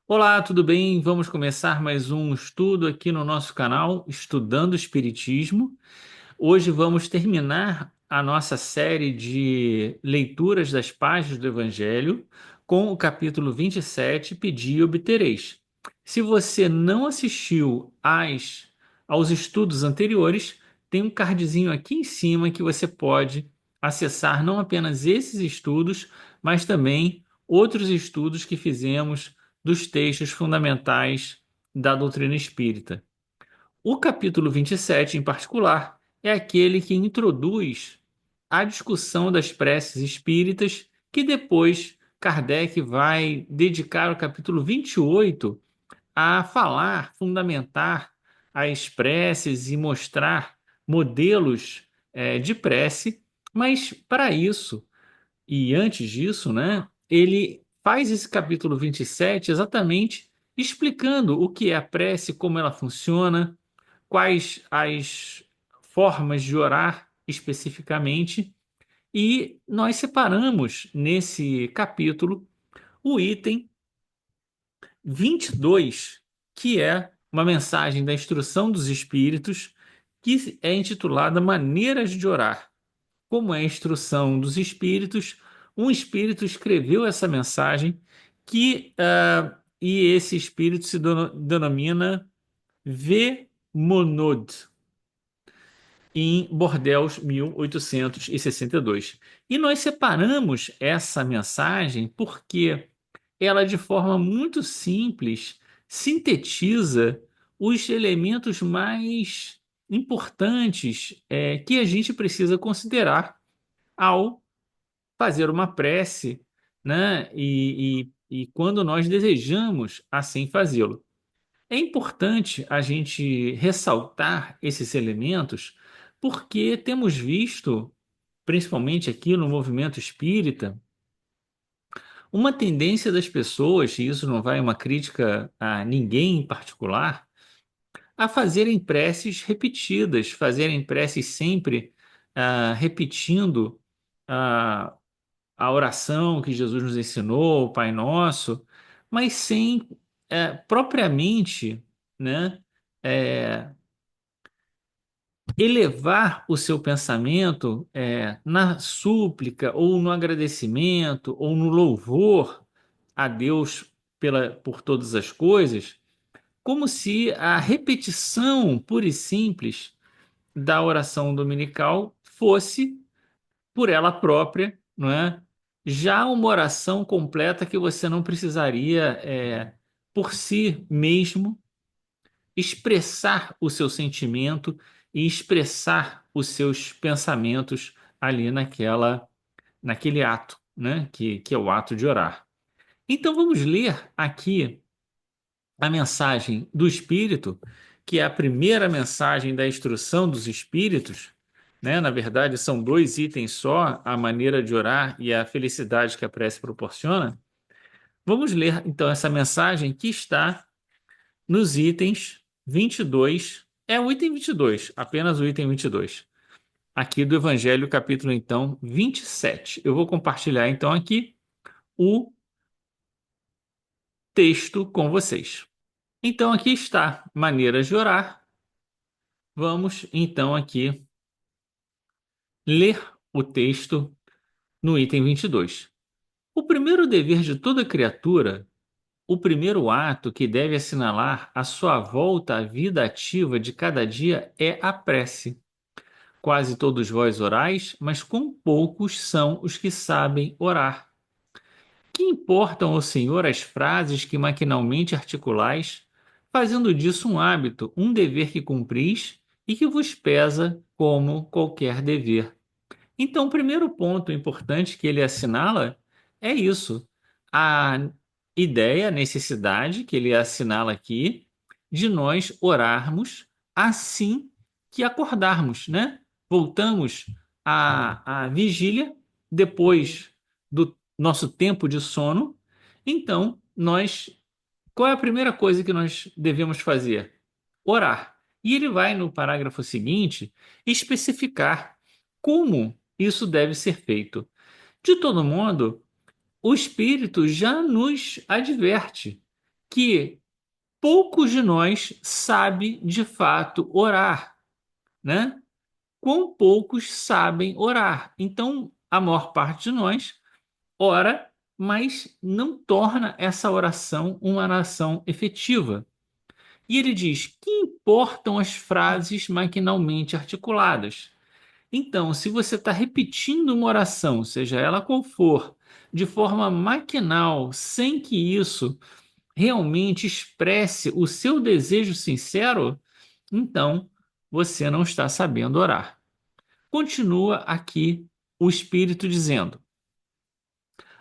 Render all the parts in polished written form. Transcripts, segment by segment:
Olá, tudo bem? Vamos começar mais um estudo aqui no nosso canal, Estudando Espiritismo. Hoje vamos terminar a nossa série de leituras das páginas do Evangelho com o capítulo 27, Pedi e Obtereis. Se você não assistiu aos estudos anteriores, tem um cardzinho aqui em cima que você pode acessar não apenas esses estudos, mas também outros estudos que fizemos dos textos fundamentais da doutrina espírita. O capítulo 27, em particular, é aquele que introduz a discussão das preces espíritas, que depois Kardec vai dedicar o capítulo 28 a falar, fundamentar as preces e mostrar modelos de prece, mas para isso e antes disso, né, ele faz esse capítulo 27 exatamente explicando o que é a prece, como ela funciona, quais as formas de orar especificamente, e nós separamos nesse capítulo o item 22, que é uma mensagem da instrução dos espíritos, que é intitulada Maneiras de Orar. Como é a instrução dos espíritos, um espírito escreveu essa mensagem e esse espírito se denomina Vemonod, em Bordeaux 1862. E nós separamos essa mensagem porque ela, de forma muito simples, sintetiza os elementos mais importantes que a gente precisa considerar ao fazer uma prece, né? E quando nós desejamos assim fazê-lo. É importante a gente ressaltar esses elementos, porque temos visto, principalmente aqui no movimento espírita, uma tendência das pessoas, e isso não vai uma crítica a ninguém em particular, a fazerem preces repetidas, fazerem preces sempre repetindo ah, a oração que Jesus nos ensinou, o Pai Nosso, mas sem propriamente, né, é, elevar o seu pensamento na súplica ou no agradecimento ou no louvor a Deus por todas as coisas, como se a repetição pura e simples da oração dominical fosse por ela própria, não é? Já uma oração completa que você não precisaria, por si mesmo, expressar o seu sentimento e expressar os seus pensamentos ali naquele ato, né? Que é o ato de orar. Então vamos ler aqui a mensagem do Espírito, que é a primeira mensagem da instrução dos Espíritos, né? Na verdade, são dois itens só, a maneira de orar e a felicidade que a prece proporciona. Vamos ler então essa mensagem que está nos itens 22, é o item 22, apenas o item 22, aqui do Evangelho, capítulo então 27. Eu vou compartilhar então aqui o texto com vocês. Então aqui está, maneiras de orar. Vamos então aqui ler o texto no item 22. O primeiro dever de toda criatura, o primeiro ato que deve assinalar a sua volta à vida ativa de cada dia é a prece. Quase todos vós orais, mas com poucos são os que sabem orar. Que importam ao Senhor as frases que maquinalmente articulais, fazendo disso um hábito, um dever que cumpris e que vos pesa como qualquer dever. Então, o primeiro ponto importante que ele assinala é isso. A ideia, a necessidade que ele assinala aqui de nós orarmos assim que acordarmos, né? Voltamos à vigília depois do nosso tempo de sono. Então, qual é a primeira coisa que nós devemos fazer? Orar. E ele vai no parágrafo seguinte especificar como isso deve ser feito. De todo modo, o Espírito já nos adverte que poucos de nós sabem de fato orar, né? Quão poucos sabem orar. Então, a maior parte de nós ora, mas não torna essa oração uma oração efetiva. E ele diz: que importam as frases maquinalmente articuladas? Então, se você está repetindo uma oração, seja ela qual for, de forma maquinal, sem que isso realmente expresse o seu desejo sincero, então você não está sabendo orar. Continua aqui o Espírito dizendo: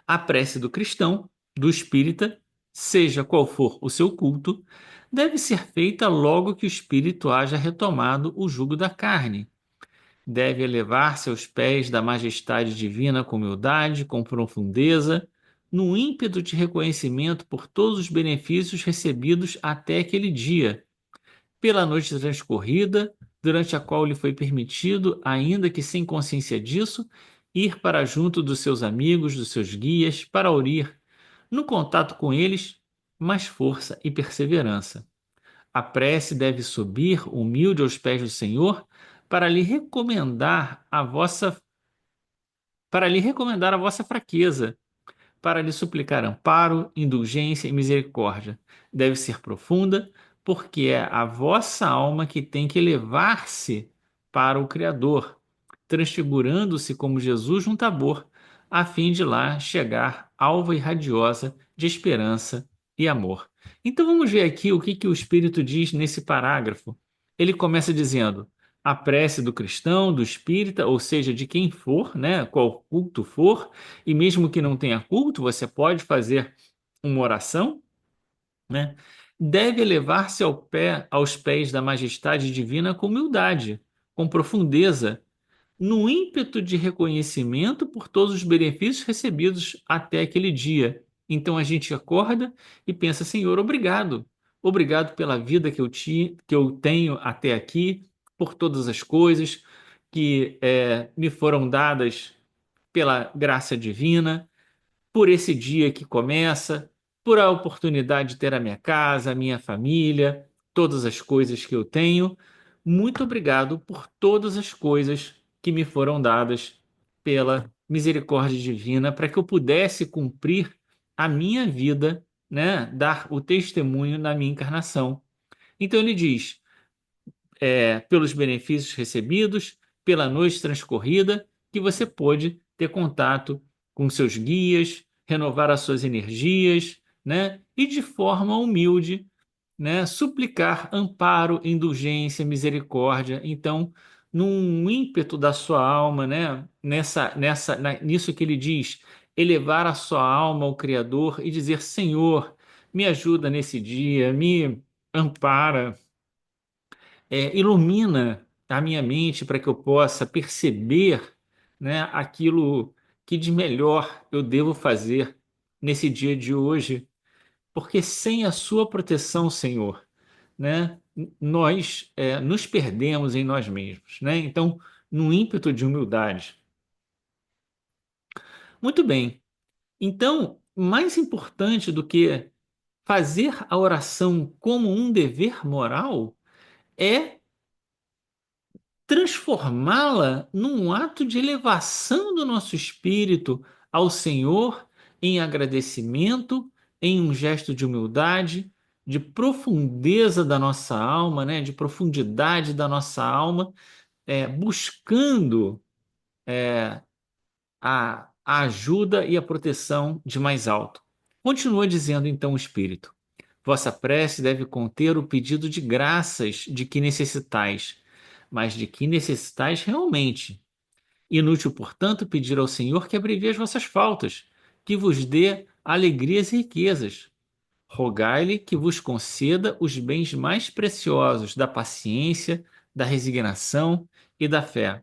a prece do cristão, do espírita, seja qual for o seu culto, deve ser feita logo que o espírito haja retomado o jugo da carne. Deve elevar-se aos pés da majestade divina com humildade, com profundeza, no ímpeto de reconhecimento por todos os benefícios recebidos até aquele dia, pela noite transcorrida, durante a qual lhe foi permitido, ainda que sem consciência disso, ir para junto dos seus amigos, dos seus guias, para unir, no contato com eles, mais força e perseverança. A prece deve subir humilde aos pés do Senhor para lhe recomendar a vossa fraqueza, para lhe suplicar amparo, indulgência e misericórdia. Deve ser profunda, porque é a vossa alma que tem que elevar-se para o Criador, transfigurando-se como Jesus num Tabor, a fim de lá chegar alva e radiosa de esperança e amor. Então vamos ver aqui o que o Espírito diz nesse parágrafo. Ele começa dizendo: a prece do cristão, do espírita, ou seja, de quem for, né, qual culto for, e mesmo que não tenha culto, você pode fazer uma oração, né? Deve elevar-se aos pés da majestade divina com humildade, com profundeza, no ímpeto de reconhecimento por todos os benefícios recebidos até aquele dia. Então a gente acorda e pensa: Senhor, obrigado. Obrigado pela vida que eu tenho até aqui, por todas as coisas que me foram dadas pela graça divina, por esse dia que começa, por a oportunidade de ter a minha casa, a minha família, todas as coisas que eu tenho. Muito obrigado por todas as coisas que me foram dadas pela misericórdia divina para que eu pudesse cumprir a minha vida, né, dar o testemunho na minha encarnação. Então ele diz: pelos benefícios recebidos, pela noite transcorrida, que você pôde ter contato com seus guias, renovar as suas energias, né? E de forma humilde, né, suplicar amparo, indulgência, misericórdia. Então, num ímpeto da sua alma, né, nisso que ele diz, elevar a sua alma ao Criador e dizer: Senhor, me ajuda nesse dia, me ampara, ilumina a minha mente para que eu possa perceber, né, aquilo que de melhor eu devo fazer nesse dia de hoje, porque sem a sua proteção, Senhor, né, nós nos perdemos em nós mesmos, né? Então, no ímpeto de humildade. Muito bem. Então, mais importante do que fazer a oração como um dever moral é transformá-la num ato de elevação do nosso espírito ao Senhor, em agradecimento, em um gesto de humildade, de profundeza da nossa alma, né? De profundidade da nossa alma, buscando a ajuda e a proteção de mais alto. Continua dizendo então o Espírito: vossa prece deve conter o pedido de graças de que necessitais, mas de que necessitais realmente. Inútil, portanto, pedir ao Senhor que abrevie as vossas faltas, que vos dê alegrias e riquezas. Rogai-lhe que vos conceda os bens mais preciosos da paciência, da resignação e da fé.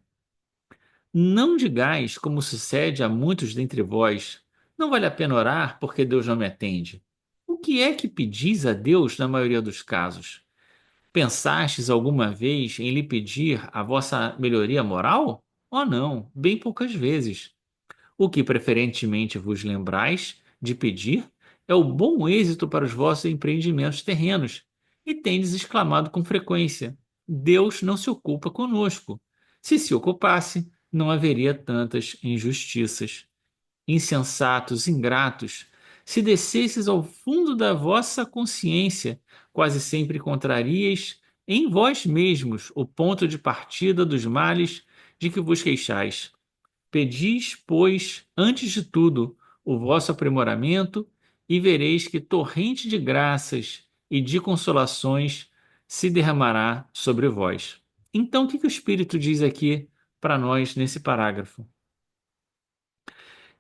Não digais, como sucede a muitos dentre vós: não vale a pena orar porque Deus não me atende. O que é que pedis a Deus na maioria dos casos? Pensastes alguma vez em lhe pedir a vossa melhoria moral? Oh, não, bem poucas vezes. O que preferentemente vos lembrais de pedir é o bom êxito para os vossos empreendimentos terrenos, e tendes exclamado com frequência: Deus não se ocupa conosco. Se se ocupasse, não haveria tantas injustiças. Insensatos, ingratos, se descesses ao fundo da vossa consciência, quase sempre encontraríeis em vós mesmos o ponto de partida dos males de que vos queixais. Pedis, pois, antes de tudo, o vosso aprimoramento, e vereis que torrente de graças e de consolações se derramará sobre vós. Então, o que o Espírito diz aqui para nós nesse parágrafo?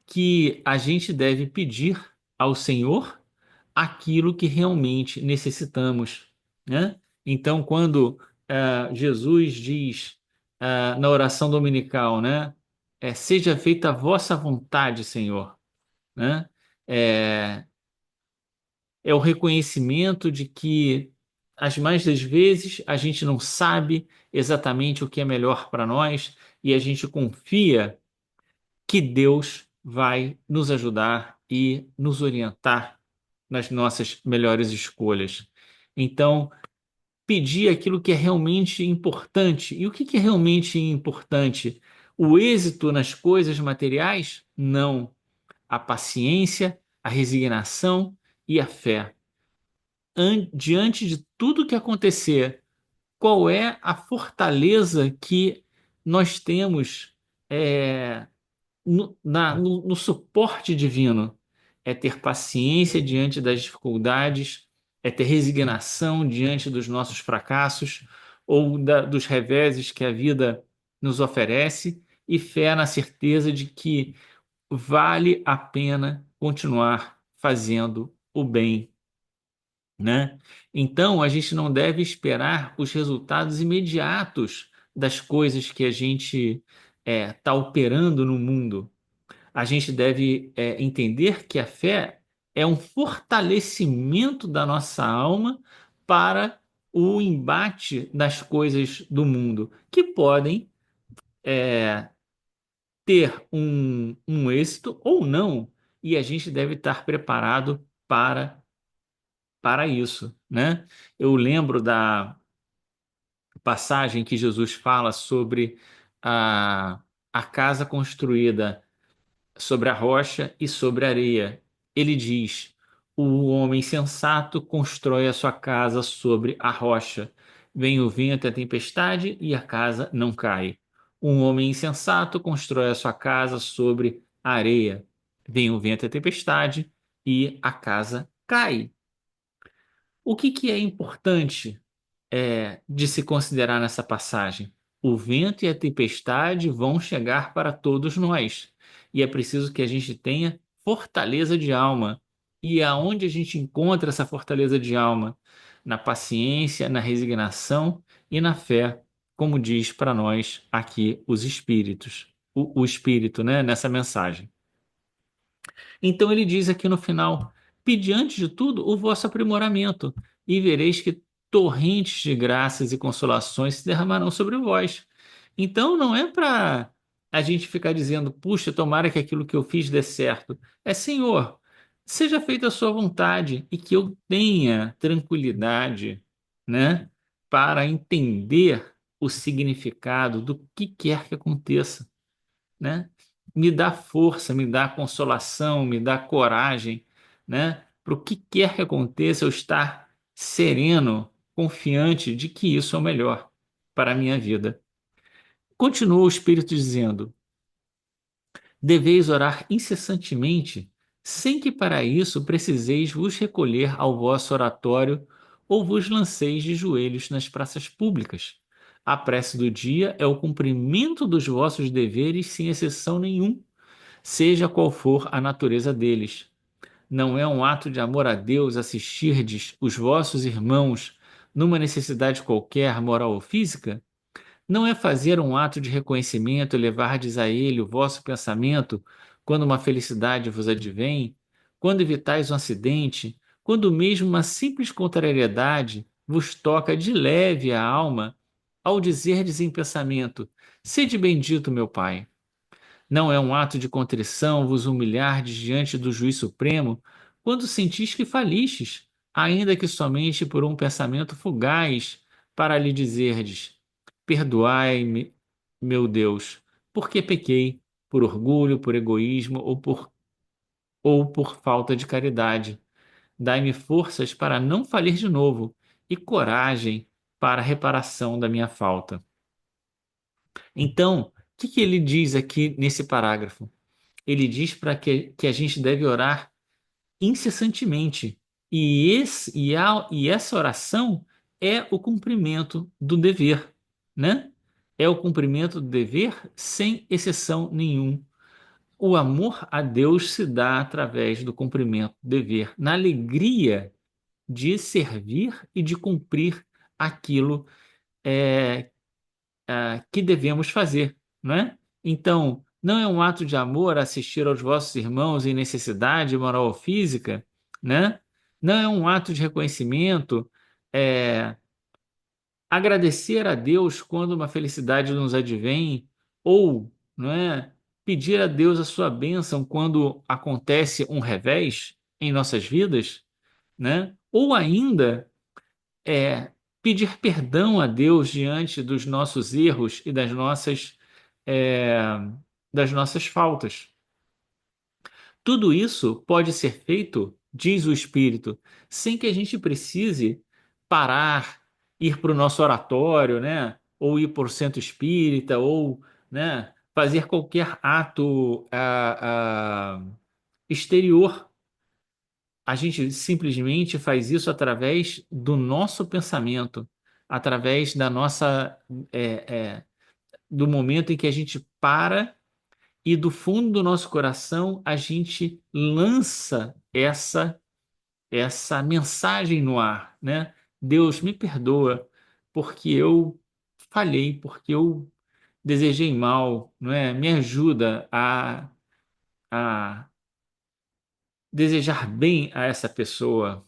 Que a gente deve pedir ao Senhor aquilo que realmente necessitamos, né? Então, quando Jesus diz na oração dominical, né? Seja feita a vossa vontade, Senhor, né? É, é o reconhecimento de que, as mais das vezes, a gente não sabe exatamente o que é melhor para nós e a gente confia que Deus vai nos ajudar e nos orientar nas nossas melhores escolhas. Então, pedir aquilo que é realmente importante. E o que é realmente importante? O êxito nas coisas materiais? Não. A paciência, a resignação e a fé. Diante de tudo que acontecer, qual é a fortaleza que nós temos no suporte divino? É ter paciência diante das dificuldades, é ter resignação diante dos nossos fracassos ou dos reveses que a vida nos oferece, e fé na certeza de que vale a pena continuar fazendo o bem, né? Então, a gente não deve esperar os resultados imediatos das coisas que a gente está operando no mundo. A gente deve entender que a fé é um fortalecimento da nossa alma para o embate das coisas do mundo, que podem ter um êxito ou não, e a gente deve estar preparado para isso, né? Eu lembro da passagem que Jesus fala sobre a casa construída sobre a rocha e sobre a areia. Ele diz: o homem sensato constrói a sua casa sobre a rocha. Vem o vento e a tempestade e a casa não cai. Um homem insensato constrói a sua casa sobre a areia. Vem o vento e a tempestade e a casa cai. O que é importante de se considerar nessa passagem? O vento e a tempestade vão chegar para todos nós. E é preciso que a gente tenha fortaleza de alma. E aonde a gente encontra essa fortaleza de alma? Na paciência, na resignação e na fé, como diz para nós aqui os espíritos, o espírito, né, nessa mensagem. Então ele diz aqui no final: pedi antes de tudo o vosso aprimoramento, e vereis que torrentes de graças e consolações se derramarão sobre vós. Então não é para a gente ficar dizendo, puxa, tomara que aquilo que eu fiz dê certo. É, Senhor, seja feita a sua vontade e que eu tenha tranquilidade, né, para entender o significado do que quer que aconteça, né? Me dá força, me dá consolação, me dá coragem, né? Para o que quer que aconteça, eu estar sereno, confiante de que isso é o melhor para a minha vida. Continua o Espírito dizendo: deveis orar incessantemente, sem que para isso preciseis vos recolher ao vosso oratório ou vos lanceis de joelhos nas praças públicas. A prece do dia é o cumprimento dos vossos deveres sem exceção nenhuma, seja qual for a natureza deles. Não é um ato de amor a Deus assistirdes os vossos irmãos numa necessidade qualquer, moral ou física? Não é fazer um ato de reconhecimento e levardes a ele o vosso pensamento quando uma felicidade vos advém, quando evitais um acidente, quando mesmo uma simples contrariedade vos toca de leve a alma, ao dizerdes em pensamento: Sede bendito, meu Pai. Não é um ato de contrição vos humilhardes diante do juiz supremo quando sentis que falistes, ainda que somente por um pensamento fugaz, para lhe dizerdes: perdoai-me, meu Deus, porque pequei, por orgulho, por egoísmo ou por falta de caridade. Dai-me forças para não falir de novo e coragem para a reparação da minha falta. Então, o que que ele diz aqui nesse parágrafo? Ele diz para que a gente deve orar incessantemente. E essa oração é o cumprimento do dever, né? É o cumprimento do dever sem exceção nenhum. O amor a Deus se dá através do cumprimento do dever, na alegria de servir e de cumprir aquilo é, que devemos fazer, não é? Então, não é um ato de amor assistir aos vossos irmãos em necessidade moral ou física, né? Não é um ato de reconhecimento, é, agradecer a Deus quando uma felicidade nos advém, ou, não é, pedir a Deus a sua bênção quando acontece um revés em nossas vidas, né? Ou ainda é, pedir perdão a Deus diante dos nossos erros e é, das nossas faltas. Tudo isso pode ser feito, diz o Espírito, sem que a gente precise parar, ir para o nosso oratório, né? Ou ir para o centro espírita, ou, né, fazer qualquer ato exterior. A gente simplesmente faz isso através do nosso pensamento, através da nossa, é, é, do momento em que a gente para e do fundo do nosso coração a gente lança essa mensagem no ar, né? Deus me perdoa porque eu falhei, porque eu desejei mal, não é? Me ajuda a desejar bem a essa pessoa,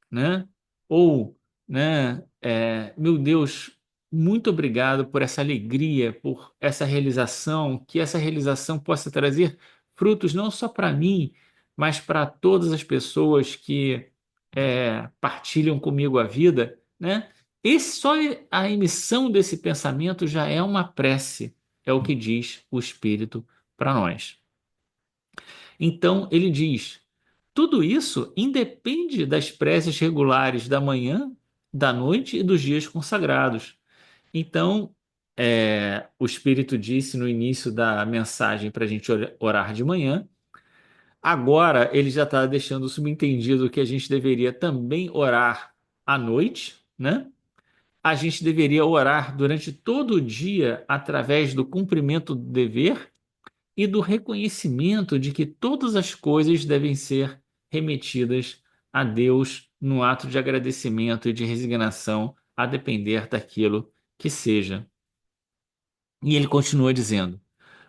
né? Ou, né, meu Deus, muito obrigado por essa alegria, por essa realização, que essa realização possa trazer frutos não só para mim, mas para todas as pessoas que partilham comigo a vida, né? Só a emissão desse pensamento já é uma prece, é o que diz o Espírito para nós. Então, ele diz: tudo isso independe das preces regulares da manhã, da noite e dos dias consagrados. Então, o Espírito disse no início da mensagem para a gente orar de manhã. Agora, ele já está deixando subentendido que a gente deveria também orar à noite, né? A gente deveria orar durante todo o dia através do cumprimento do dever e do reconhecimento de que todas as coisas devem ser remetidas a Deus no ato de agradecimento e de resignação, a depender daquilo que seja. E ele continua dizendo: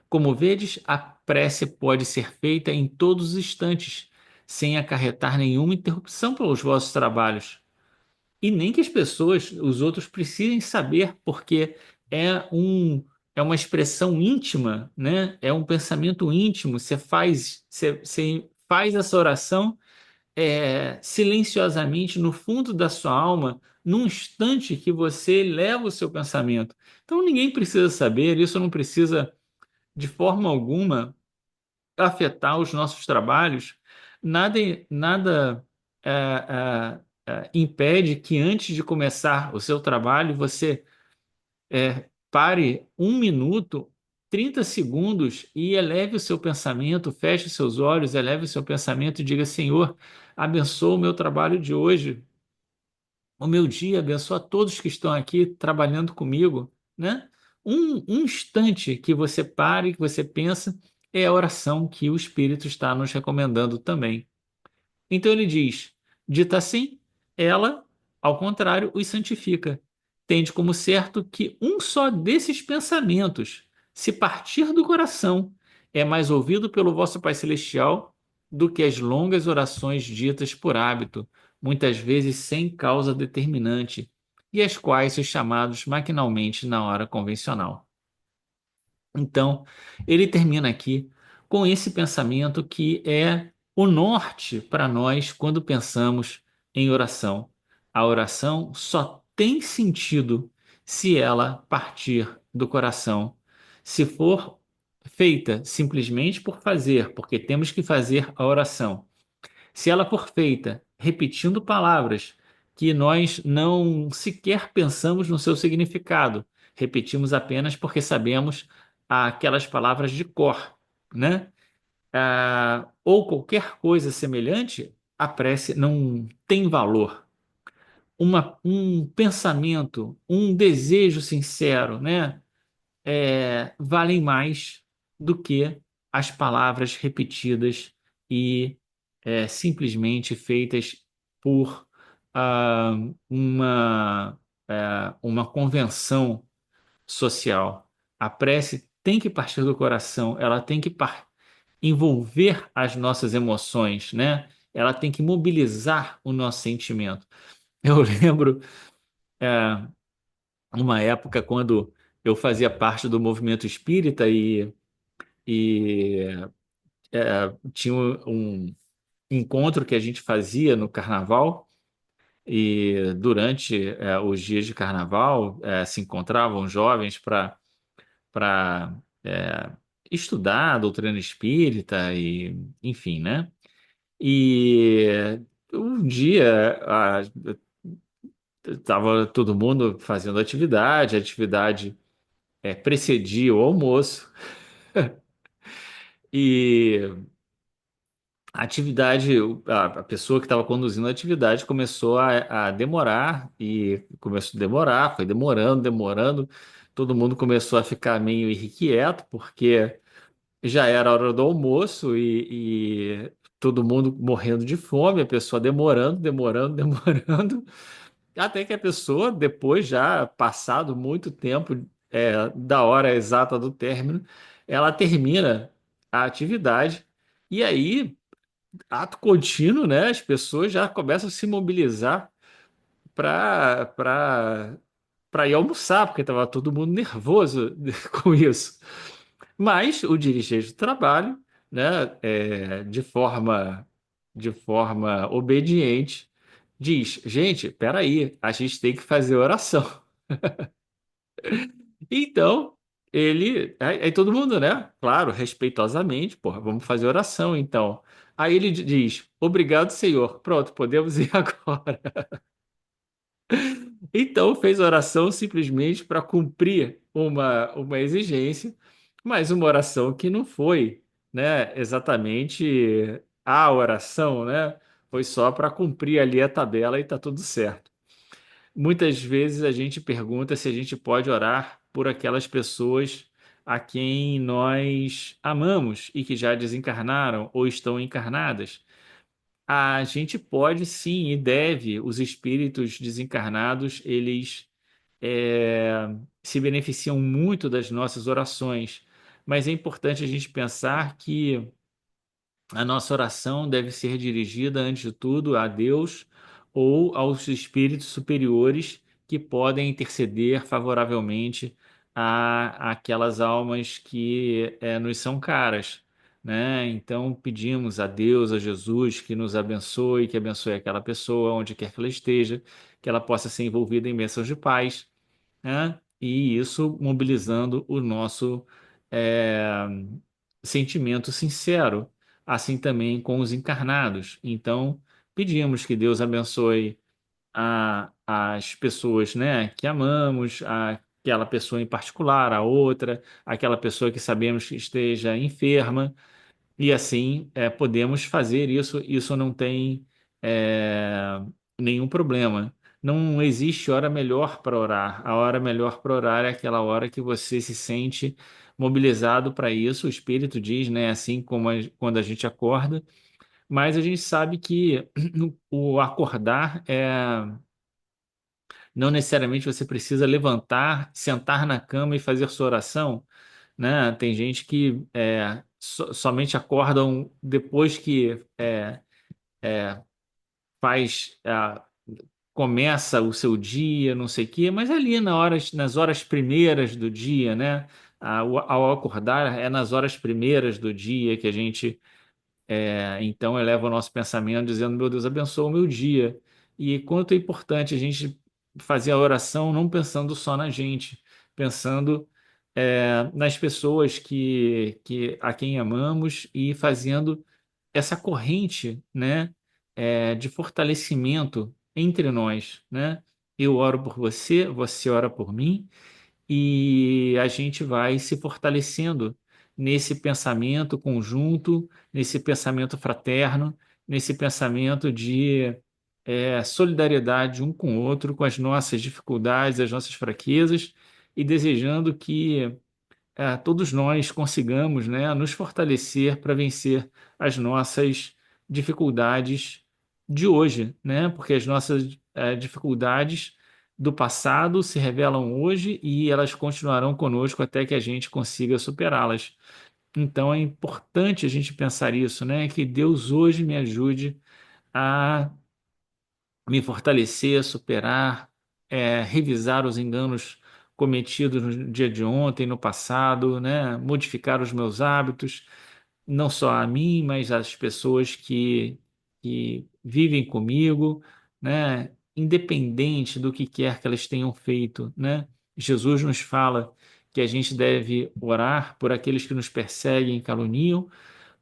como vedes, a prece pode ser feita em todos os instantes, sem acarretar nenhuma interrupção pelos vossos trabalhos. E nem que as pessoas, os outros, precisem saber, porque é um, é uma expressão íntima, né? É um pensamento íntimo. Você faz essa oração silenciosamente no fundo da sua alma, num instante que você leva o seu pensamento. Então ninguém precisa saber, isso não precisa de forma alguma afetar os nossos trabalhos. Nada, nada impede que antes de começar o seu trabalho você pare 1 minuto, 30 segundos e eleve o seu pensamento, feche os seus olhos, eleve o seu pensamento e diga: Senhor, abençoa o meu trabalho de hoje, o meu dia, abençoa todos que estão aqui trabalhando comigo, né? Um instante que você pare, que você pensa, é a oração que o Espírito está nos recomendando também. Então ele diz: dita assim, ela, ao contrário, os santifica. Tende como certo que um só desses pensamentos, se partir do coração, é mais ouvido pelo vosso Pai Celestial do que as longas orações ditas por hábito, muitas vezes sem causa determinante, e as quais sois chamados maquinalmente na hora convencional. Então, ele termina aqui com esse pensamento que é o norte para nós quando pensamos em oração. A oração só tem sentido se ela partir do coração. Se for feita simplesmente por fazer, porque temos que fazer a oração, se ela for feita repetindo palavras que nós não sequer pensamos no seu significado, repetimos apenas porque sabemos aquelas palavras de cor, né? Ou qualquer coisa semelhante, a prece não tem valor. Um pensamento, um desejo sincero, né? Valem mais do que as palavras repetidas e simplesmente feitas por ah, uma convenção social. A prece tem que partir do coração, ela tem que envolver as nossas emoções, né? Ela tem que mobilizar o nosso sentimento. Eu lembro é, uma época quando eu fazia parte do movimento espírita e tinha um encontro que a gente fazia no carnaval. E durante os dias de carnaval se encontravam jovens para estudar a doutrina espírita e enfim, né? E um dia estava todo mundo fazendo atividade, a atividade precedia o almoço e a atividade, a pessoa que estava conduzindo a atividade começou a demorar e começou a demorar, foi demorando, demorando. Todo mundo começou a ficar meio irrequieto porque já era a hora do almoço e todo mundo morrendo de fome, a pessoa demorando, demorando, demorando. Até que a pessoa, depois, já passado muito tempo da hora exata do término, ela termina a atividade. E aí, ato contínuo, né? As pessoas já começam a se mobilizar para ir almoçar, porque estava todo mundo nervoso com isso. Mas o dirigente do trabalho, né, de forma obediente, diz: gente, peraí, a gente tem que fazer oração. Então, aí todo mundo, né? Claro, respeitosamente, porra, vamos fazer oração, então. Aí ele diz: obrigado, Senhor. Pronto, podemos ir agora. Então, fez oração simplesmente para cumprir uma exigência, mas uma oração que não foi, né, exatamente a oração, né? Foi só para cumprir ali a tabela e tá tudo certo. Muitas vezes a gente pergunta se a gente pode orar por aquelas pessoas a quem nós amamos e que já desencarnaram ou estão encarnadas. A gente pode sim e deve. Os espíritos desencarnados, eles se beneficiam muito das nossas orações, mas é importante a gente pensar que a nossa oração deve ser dirigida, antes de tudo, a Deus ou aos espíritos superiores que podem interceder favoravelmente a aquelas almas que nos são caras, né? Então pedimos a Deus, a Jesus, que nos abençoe, que abençoe aquela pessoa, onde quer que ela esteja, que ela possa ser envolvida em bênçãos de paz, né? E isso mobilizando o nosso é, sentimento sincero, assim também com os encarnados. Então, pedimos que Deus abençoe as pessoas, né, que amamos, aquela pessoa em particular, a outra, aquela pessoa que sabemos que esteja enferma, e assim podemos fazer isso. Isso não tem é, nenhum problema. Não existe hora melhor para orar. A hora melhor para orar é aquela hora que você se sente mobilizado para isso. O Espírito diz, né? Assim como quando a gente acorda. Mas a gente sabe que o acordar não necessariamente você precisa levantar, sentar na cama e fazer sua oração, né? Tem gente que somente acordam depois que faz, começa o seu dia, não sei o quê, mas ali nas horas primeiras do dia, né? Ao acordar, é nas horas primeiras do dia que a gente Então, eleva o nosso pensamento dizendo: Meu Deus, abençoa o meu dia. E quanto é importante a gente fazer a oração não pensando só na gente, pensando nas pessoas a quem amamos e fazendo essa corrente, né, de fortalecimento entre nós, né? Eu oro por você, você ora por mim e a gente vai se fortalecendo nesse pensamento conjunto, nesse pensamento fraterno, nesse pensamento de solidariedade um com o outro, com as nossas dificuldades, as nossas fraquezas, e desejando que todos nós consigamos, né, nos fortalecer para vencer as nossas dificuldades de hoje, né? Porque as nossas dificuldades do passado se revelam hoje e elas continuarão conosco até que a gente consiga superá-las. Então é importante a gente pensar isso, né? Que Deus hoje me ajude a me fortalecer, superar, revisar os enganos cometidos no dia de ontem, no passado, né? Modificar os meus hábitos, não só a mim, mas às pessoas que vivem comigo, né? Independente do que quer que elas tenham feito, né? Jesus nos fala que a gente deve orar por aqueles que nos perseguem e caluniam,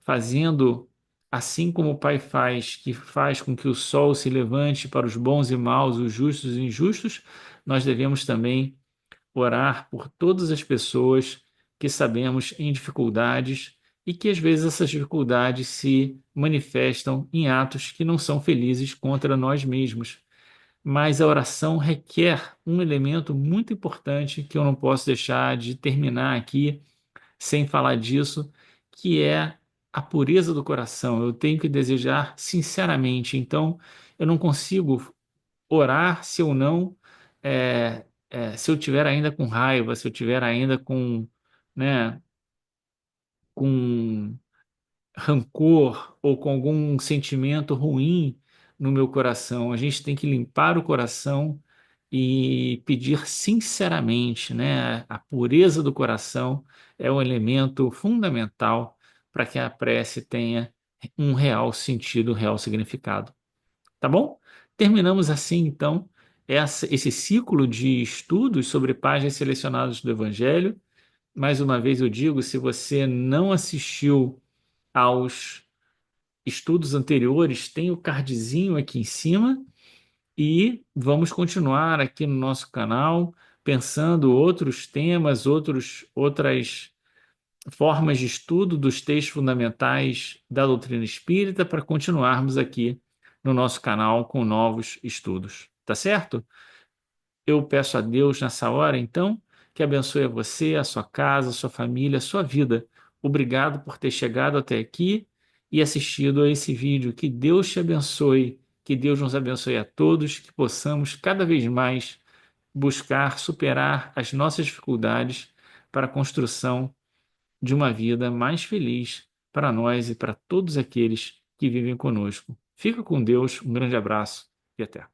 fazendo assim como o Pai faz, que faz com que o sol se levante para os bons e maus, os justos e injustos, nós devemos também orar por todas as pessoas que sabemos em dificuldades e que às vezes essas dificuldades se manifestam em atos que não são felizes contra nós mesmos. Mas a oração requer um elemento muito importante que eu não posso deixar de terminar aqui sem falar disso, que é a pureza do coração. Eu tenho que desejar sinceramente. Então, eu não consigo orar se eu não, se eu tiver ainda com raiva, se eu tiver ainda né, com rancor ou com algum sentimento ruim no meu coração. A gente tem que limpar o coração e pedir sinceramente, né? A pureza do coração é um elemento fundamental para que a prece tenha um real sentido, um real significado. Tá bom? Terminamos assim, então, esse ciclo de estudos sobre páginas selecionadas do Evangelho. Mais uma vez eu digo, se você não assistiu aos estudos anteriores, tem o cardzinho aqui em cima e vamos continuar aqui no nosso canal pensando outros temas, outras formas de estudo dos textos fundamentais da doutrina espírita para continuarmos aqui no nosso canal com novos estudos. Tá certo? Eu peço a Deus nessa hora, então, que abençoe a você, a sua casa, a sua família, a sua vida. Obrigado por ter chegado até aqui e assistido a esse vídeo. Que Deus te abençoe, que Deus nos abençoe a todos, que possamos cada vez mais buscar superar as nossas dificuldades para a construção de uma vida mais feliz para nós e para todos aqueles que vivem conosco. Fica com Deus, um grande abraço e até.